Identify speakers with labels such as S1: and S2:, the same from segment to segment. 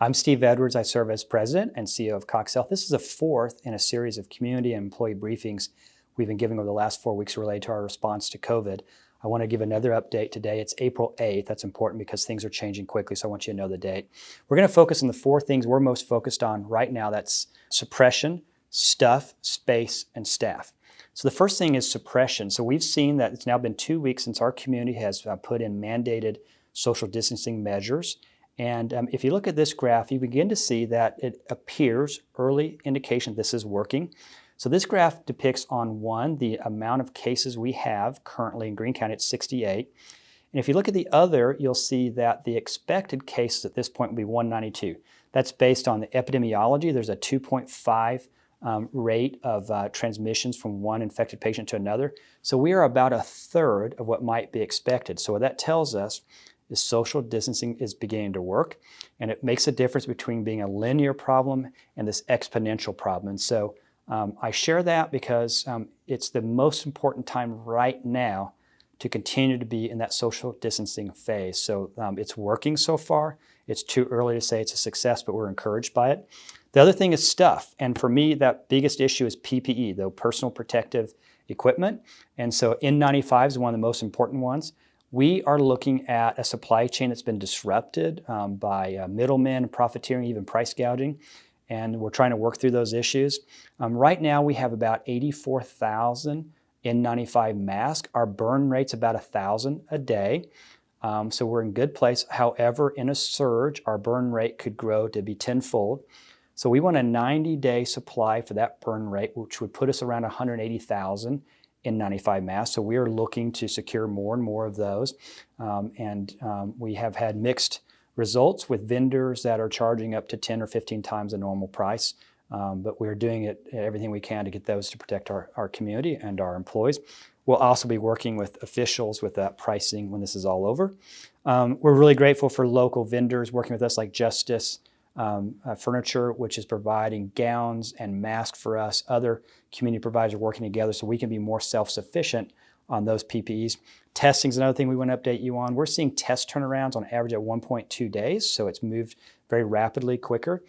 S1: I'm Steve Edwards. I serve as President and CEO of CoxHeatlh. This is the fourth in a series of community and employee briefings we've been giving over the last 4 weeks related to our response to COVID. I want to give another update today. It's April 8th. That's important because things are changing quickly, so I want you to know the date. We're going to focus on the four things we're most focused on right now. That's suppression, stuff, space, and staff. So the first thing is suppression. So we've seen that it's now been 2 weeks since our community has put in mandated social distancing measures. And if you look at this graph, you begin to see that it appears early indication this is working. So this graph depicts on one, the amount of cases we have currently in Greene County at 68. And if you look at the other, you'll see that the expected cases at this point will be 192. That's based on the epidemiology. There's a 2.5 rate of transmissions from one infected patient to another. So we are about a third of what might be expected. So what that tells us is social distancing is beginning to work, and it makes a difference between being a linear problem and this exponential problem. And so I share that because it's the most important time right now to continue to be in that social distancing phase. So it's working so far. It's too early to say it's a success, but we're encouraged by it. The other thing is stuff. And for me, that biggest issue is PPE, though personal protective equipment. And so N95 is one of the most important ones. We are looking at a supply chain that's been disrupted by middlemen, profiteering, even price gouging. And we're trying to work through those issues. Right now, we have about 84,000 N95 masks. Our burn rate's about 1,000 a day. So we're in good place. However, in a surge, our burn rate could grow to be tenfold. So we want a 90-day supply for that burn rate, which would put us around 180,000 N95 masks. So we are looking to secure more and more of those. We have had mixed results with vendors that are charging up to 10 or 15 times the normal price. But we're doing everything we can to get those to protect our community and our employees. We'll also be working with officials with that pricing when this is all over. We're really grateful for local vendors working with us like Justice Furniture, which is providing gowns and masks for us. Other community providers are working together so we can be more self-sufficient on those PPEs. Testing is another thing we want to update you on. We're seeing test turnarounds on average at 1.2 days, so it's moved very rapidly, quicker.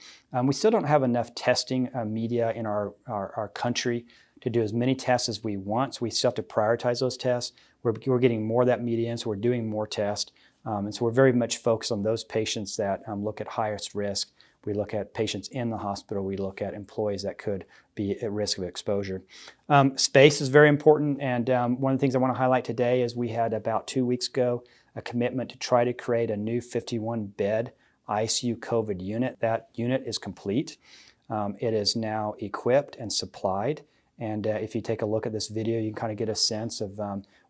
S1: We still don't have enough testing media in our country to do as many tests as we want, so we still have to prioritize those tests. We're getting more of that media in, so we're doing more tests. And so we're very much focused on those patients that look at highest risk. We look at patients in the hospital. We look at employees that could be at risk of exposure. Space is very important, and one of the things I want to highlight today is we had about 2 weeks ago a commitment to try to create a new 51-bed ICU COVID unit. That unit is complete. It is now equipped and supplied, and if you take a look at this video, you can kind of get a sense of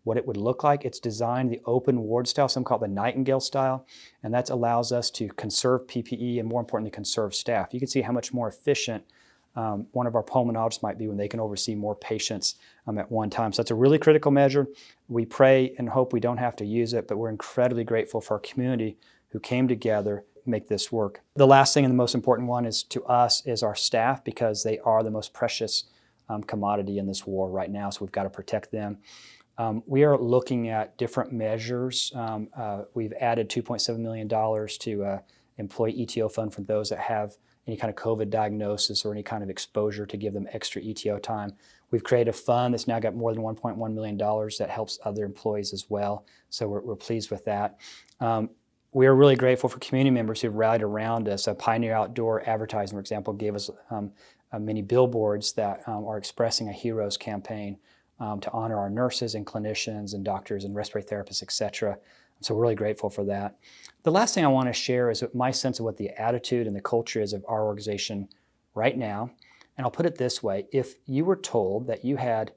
S1: what it would look like. It's designed the open ward style, some call it the Nightingale style, and that allows us to conserve PPE and more importantly, conserve staff. You can see how much more efficient one of our pulmonologists might be when they can oversee more patients at one time. So it's a really critical measure. We pray and hope we don't have to use it, but we're incredibly grateful for our community who came together to make this work. The last thing and the most important one is to us is our staff, because they are the most precious commodity in this war right now, so we've got to protect them. We are looking at different measures. We've added $2.7 million to employee ETO fund for those that have any kind of COVID diagnosis or any kind of exposure to give them extra ETO time. We've created a fund that's now got more than $1.1 million that helps other employees as well, so we're pleased with that. We are really grateful for community members who've rallied around us. Pioneer Outdoor Advertising, for example, gave us many billboards that are expressing a heroes campaign to honor our nurses and clinicians and doctors and respiratory therapists, etc. So we're really grateful for that. The last thing I want to share is my sense of what the attitude and the culture is of our organization right now. And I'll put it this way. If you were told that you had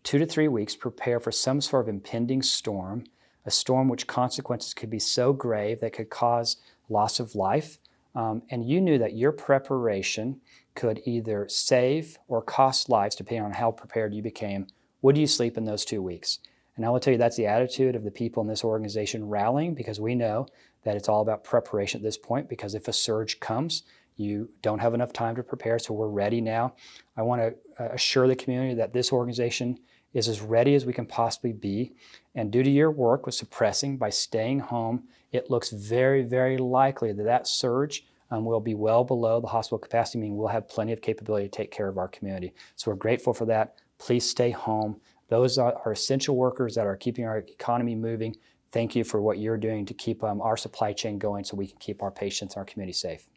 S1: 2 to 3 weeks to prepare for some sort of impending storm, a storm which consequences could be so grave that could cause loss of life, and you knew that your preparation could either save or cost lives depending on how prepared you became, would you sleep in those 2 weeks? And I will tell you that's the attitude of the people in this organization rallying, because we know that it's all about preparation at this point, because if a surge comes, you don't have enough time to prepare, so we're ready now. I want to assure the community that this organization is as ready as we can possibly be, and due to your work with suppressing by staying home, it looks very, very likely that surge we'll be well below the hospital capacity, meaning we'll have plenty of capability to take care of our community. So we're grateful for that. Please stay home. Those are essential workers that are keeping our economy moving. Thank you for what you're doing to keep our supply chain going so we can keep our patients and our community safe.